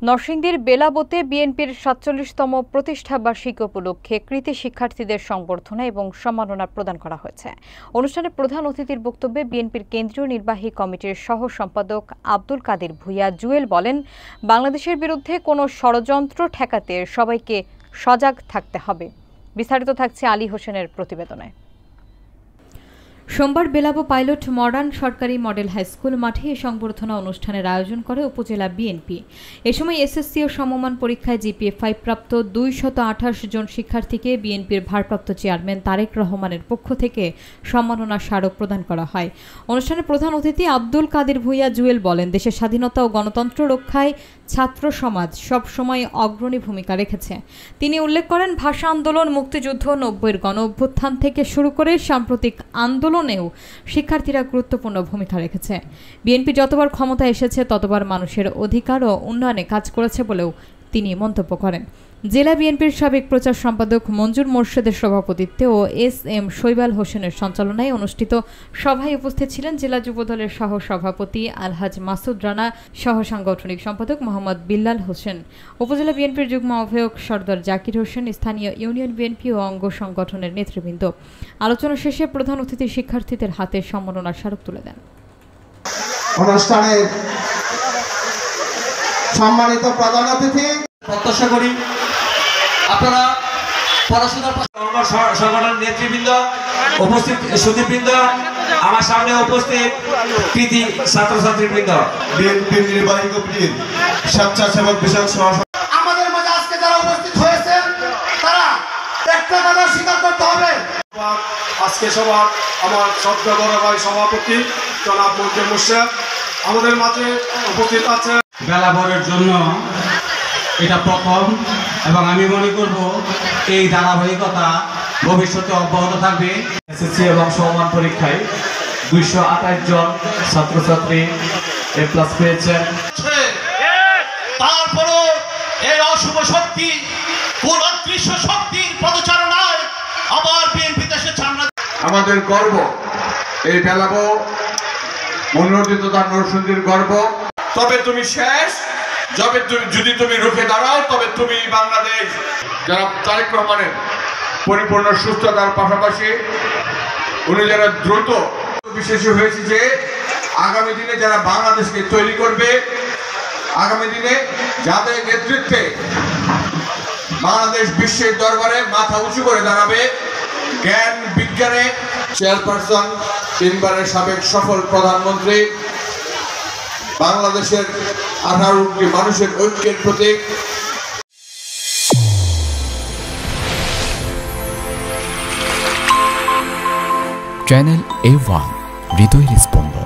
নরসিংদীর বেলাবোতে বিএনপির ৪৭তম প্রতিষ্ঠা বার্ষিকী উপলক্ষে কৃতী শিক্ষার্থীদের সংবর্ধনা এবং সম্মাননা প্রদান করা হয়েছে। অনুষ্ঠানে প্রধান অতিথির বক্তব্যে বিএনপির কেন্দ্রীয় নির্বাহী কমিটির সহ সম্পাদক আব্দুল কাদের ভূঁইয়া জুয়েল বলেন, বাংলাদেশের বিরুদ্ধে কোনো ষড়যন্ত্র ঠেকাতে সবাইকে সজাগ থাকতে হবে। বিস্তারিত থাকছে আলী হোসেনের প্রতিবেদনে। সোমবার বেলাবো পাইলট মডার্ন সরকারি মডেল হাইস্কুল মাঠে এই সংবর্ধনা অনুষ্ঠানের আয়োজন করে উপজেলা বিএনপি। এ সময় এসএসসি ও সমমান পরীক্ষায় জিপিএ 5 প্রাপ্ত 228 জন শিক্ষার্থীকে বিএনপির ভারপ্রাপ্ত চেয়ারম্যান তারেক রহমানের পক্ষ থেকে সম্মাননা স্মারক প্রদান করা হয়। অনুষ্ঠানে প্রধান অতিথি আব্দুল কাদের ভূঁইয়া জুয়েল বলেন, দেশের স্বাধীনতা ও গণতন্ত্র রক্ষায় ছাত্র সমাজ সবসময় অগ্রণী ভূমিকা রেখেছে। তিনি উল্লেখ করেন, ভাষা আন্দোলন, মুক্তিযুদ্ধ, 90-এর গণ অভ্যুত্থান থেকে শুরু করে সাম্প্রতিক আন্দোলনেও শিক্ষার্থীরা গুরুত্বপূর্ণ ভূমিকা রেখেছে। বিএনপি যতবার ক্ষমতায় এসেছে ততবার মানুষের অধিকার ও উন্নয়নে কাজ করেছে বলেও তিনি মন্তব্য করেন। জেলা বিএনপির সাবেক প্রচার সম্পাদক মঞ্জুর মোর্শেদের সভাপতিত্বে ও এস.এম. শৈবাল হোসেনের সঞ্চালনায় অনুষ্ঠিত সভায় উপস্থিত ছিলেন জেলা যুবদলের সহ সভাপতি আলহাজ মাসুদ রানা, সহ সাংগঠনিক সম্পাদক মোহাম্মদ বিল্লাল হোসেন, উপজেলা বিএনপির যুগ্ম আহ্বায়ক সরদার জাকির হোসেন, স্থানীয় ইউনিয়ন বিএনপি ও অঙ্গ সংগঠনের নেতৃবৃন্দ। আলোচনা শেষে প্রধান অতিথি শিক্ষার্থীদের হাতে সম্মাননা স্মারক তুলে দেন। অনুষ্ঠানে সম্মানিত প্রধান অতিথি, প্রত্যাশা করি আপনারা পড়াশোনার সংগঠনের নেতৃবৃন্দ, উপস্থিত সুধীবৃন্দ, আমার সামনে উপস্থিত কৃতি ছাত্রছাত্রীবৃন্দ, বিএনপির নির্বাহী কমিটির স্বেচ্ছাসেবক বিষয়ক আমাদের মাঝে আজকে যারা উপস্থিত হয়েছেন তারা একটা কথা স্বীকার করতে হবে। আজকে সবার আমার শ্রদ্ধ বড় ভাই সভাপতি জনাব মঞ্জুর মোর্শেদ আমাদের মাঝে উপস্থিত আছে। বেলাভরের জন্য এটা প্রথম এবং আমি মনে করব এই ধারাবাহিকতা ভবিষ্যতে অব্যাহত থাকবে। এসএসসি এবং সমমান পরীক্ষায় 228 জন ছাত্রছাত্রী এ প্লাস পেয়েছেন। তারপরও এই অশুভ শক্তি, কোন অদৃশ্য শক্তির পদচারণায় আবার বিএনপি দেশের সামনে। আমাদের গর্ব এই বেলাবো মনোনীত তার নরসিংদীর গর্ব। তবে তুমি শেষ, যদি তুমি রুখে দাঁড়াও তবে তুমি বাংলাদেশ। যারা তারেক রহমানের পরিপূর্ণ সুস্থতার পাশাপাশি উনি যারা দ্রুত বিশেষ হয়েছে যে আগামী দিনে যারা বাংলাদেশকে তৈরি করবে, আগামী দিনে যাদের নেতৃত্বে বাংলাদেশ বিশ্বের দরবারে মাথা উঁচু করে দাঁড়াবে, জ্ঞান বিজ্ঞানে চেয়ারপারসন, 3 বারের সাবেক সফল প্রধানমন্ত্রী, বাংলাদেশের 18 কোটি মানুষের ঐক্যের প্রতীক। চ্যানেল A1 হৃদয়ের স্পন্দন।